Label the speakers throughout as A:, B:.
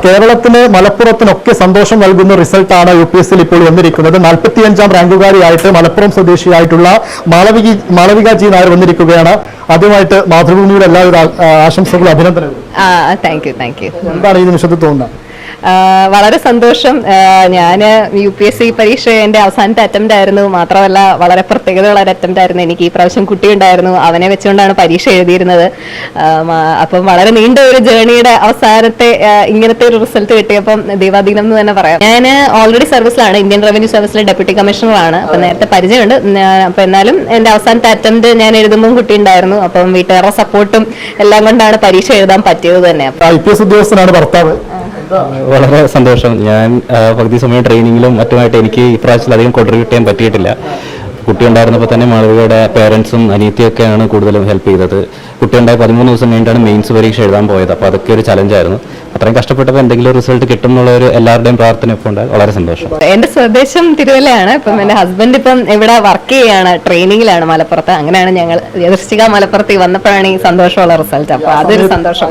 A: കേരളത്തിന് മലപ്പുറത്തിനൊക്കെ സന്തോഷം നൽകുന്ന റിസൾട്ടാണ് UPSC ഇപ്പോൾ വന്നിരിക്കുന്നത്. 45ാം റാങ്കുകാരിയായിട്ട് മലപ്പുറം സ്വദേശിയായിട്ടുള്ള മാളവിക ജി നായർ വന്നിരിക്കുകയാണ്. ആദ്യമായിട്ട് മാതൃഭൂമിയുടെ എല്ലാവിധ ആശംസകളും അഭിനന്ദനങ്ങളും.
B: Thank you.
A: എന്താണ് ഈ നിമിഷത്തിൽ തോന്നുന്നത്?
B: വളരെ സന്തോഷം. ഞാൻ UPSC പരീക്ഷ എൻ്റെ അവസാനത്തെ അറ്റംപ്റ്റ് ആയിരുന്നു. മാത്രമല്ല വളരെ പ്രത്യേകതയുള്ള ഒരു അറ്റംപ്റ്റ് ആയിരുന്നു. എനിക്ക് ഈ പ്രാവശ്യം കുട്ടിയുണ്ടായിരുന്നു. അവനെ വെച്ചുകൊണ്ടാണ് പരീക്ഷ എഴുതിയിരുന്നത്. അപ്പം വളരെ നീണ്ട ഒരു ജേണിയുടെ അവസാനത്തെ ഇങ്ങനത്തെ ഒരു റിസൾട്ട് കിട്ടിയപ്പം ദൈവാധീനം എന്ന് തന്നെ പറയാം. ഞാൻ ഓൾറെഡി സർവീസിലാണ്, ഇന്ത്യൻ റവന്യൂ സർവീസിലെ ഡെപ്യൂട്ടി കമ്മീഷണറാണ്. അപ്പം നേരത്തെ പരിചയമുണ്ട്. അപ്പം എന്നാലും എൻ്റെ അവസാനത്തെ അറ്റംപ്റ്റ് ഞാൻ എഴുതുമ്പോൾ കുട്ടി ഉണ്ടായിരുന്നു. അപ്പം വീട്ടുകാരുടെ സപ്പോർട്ടും എല്ലാം കൊണ്ടാണ് പരീക്ഷ എഴുതാൻ പറ്റിയത് തന്നെ.
A: IPS ഉദ്യോഗസ്ഥനാണ് ഭർത്താവ്.
C: വളരെ സന്തോഷം. ഞാൻ പകുതി സമയം ട്രെയിനിങ്ങിലും മറ്റുമായിട്ട് എനിക്ക് ഇപ്രാവശ്യത്തിൽ അധികം കോൺട്രിബ്യൂട്ട് ചെയ്യാൻ പറ്റിയിട്ടില്ല. കുട്ടി ഉണ്ടായിരുന്നപ്പോൾ തന്നെ മാളവികയുടെ പേരൻസും അനിയത്തിയൊക്കെയാണ് കൂടുതലും ഹെൽപ്പ് ചെയ്തത്. കുട്ടി ഉണ്ടായ 13 ദിവസം കഴിഞ്ഞിട്ടാണ് മെയിൻസ് പരീക്ഷ എഴുതാൻ പോയത്. അപ്പോൾ അതൊക്കെ ഒരു ചലഞ്ചായിരുന്നു. അത്രയും കഷ്ടപ്പെട്ടപ്പോൾ എന്തെങ്കിലും റിസൾട്ട് കിട്ടും എന്നുള്ള ഒരു എല്ലാവരുടെയും പ്രാർത്ഥന ഇപ്പോൾ ഉണ്ട്. വളരെ സന്തോഷം.
B: എന്റെ സ്വദേശം തിരുവല്ലയാണ്. ഇപ്പം എന്റെ ഹസ്ബൻഡ് ഇപ്പം ഇവിടെ വർക്ക് ചെയ്യാണ്, ട്രെയിനിങ്ങിലാണ് മലപ്പുറത്ത്. അങ്ങനെയാണ് ഞങ്ങൾ യദൃശ്ചിക മലപ്പുറത്ത് വന്നപ്പോഴാണ് ഈ സന്തോഷമുള്ള റിസൾട്ട്. അപ്പൊ അതൊരു സന്തോഷം.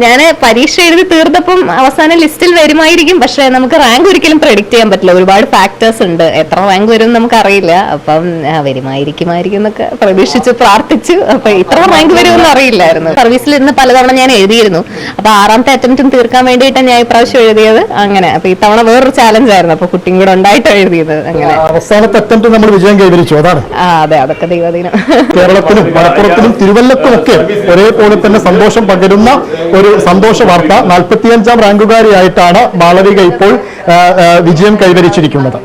B: ഞാൻ പരീക്ഷ എഴുതി തീർന്നപ്പം അവസാനം ലിസ്റ്റിൽ വരുമായിരിക്കും. പക്ഷെ നമുക്ക് റാങ്ക് ഒരിക്കലും പ്രെഡിക്ട് ചെയ്യാൻ പറ്റില്ല. ഒരുപാട് ഫാക്ടേഴ്സ് ഉണ്ട്. എത്ര റാങ്ക് വരും നമുക്ക് അറിയില്ല. അപ്പം വരുമായിരിക്കും എന്നൊക്കെ പ്രതീക്ഷിച്ച് പ്രാർത്ഥിച്ചു. അപ്പൊ ഇത്ര റാങ്ക് വരുമെന്ന് അറിയില്ലായിരുന്നു. സർവീസിൽ ഇന്ന് പലതവണ ഞാൻ എഴുതിയിരുന്നു. അപ്പൊ 6ാമത്തെ അറ്റംപ്റ്റും തീർക്കാൻ വേണ്ടിയിട്ടാണ് ഞാൻ ഇപ്രാവശ്യം എഴുതിയത്. അങ്ങനെ അപ്പൊ ഇത്തവണ വേറൊരു ചാലഞ്ച് ആയിരുന്നു. അപ്പൊ കുട്ടിയും കൂടെ ഉണ്ടായിട്ട് എഴുതിയത്. അങ്ങനെ
A: അവസാനത്തെ അറ്റംപ്റ്റ് നമ്മൾ വിജയം കൈവരിച്ചു. അതാണ്.
B: അതെ, അതൊക്കെ ദൈവാധീനം.
A: കേരളത്തിലും മലപ്പുറത്തിലും തിരുവല്ലക്കുമൊക്കെ ഒരേപോലെ തന്നെ സന്തോഷം പകരുന്ന ഒരു സന്തോഷ വാർത്ത. 45ാം റാങ്കുകാരിയായിട്ടാണ് മാളവിക ഇപ്പോൾ വിജയം കൈവരിച്ചിരിക്കുന്നത്.